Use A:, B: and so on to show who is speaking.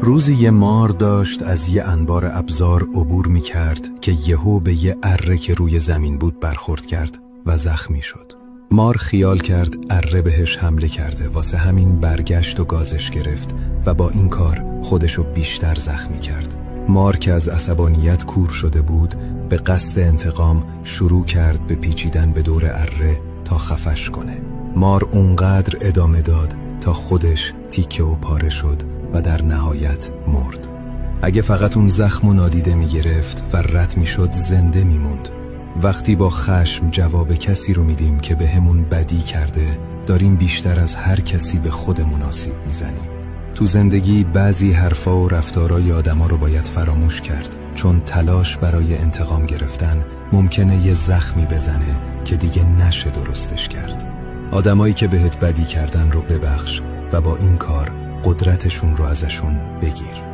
A: روزی یه مار داشت از یه انبار ابزار عبور می کرد که یهو به یه اره که روی زمین بود برخورد کرد و زخمی شد. مار خیال کرد اره بهش حمله کرده، واسه همین برگشت و گازش گرفت و با این کار خودشو بیشتر زخمی کرد. مار که از عصبانیت کور شده بود به قصد انتقام شروع کرد به پیچیدن به دور اره تا خفش کنه. مار اونقدر ادامه داد تا خودش تیکه و پاره شد و در نهایت مرد. اگه فقط اون زخم و نادیده می گرفت و رد می شد زنده می موند. وقتی با خشم جواب کسی رو میدیم که به همون بدی کرده، داریم بیشتر از هر کسی به خودمون آسیب میزنیم. تو زندگی بعضی حرفا و رفتارای آدما رو باید فراموش کرد، چون تلاش برای انتقام گرفتن ممکنه یه زخمی بزنه که دیگه نشه درستش کرد. آدمایی که بهت بدی کردن رو ببخش و با این کار قدرتشون رو ازشون بگیر.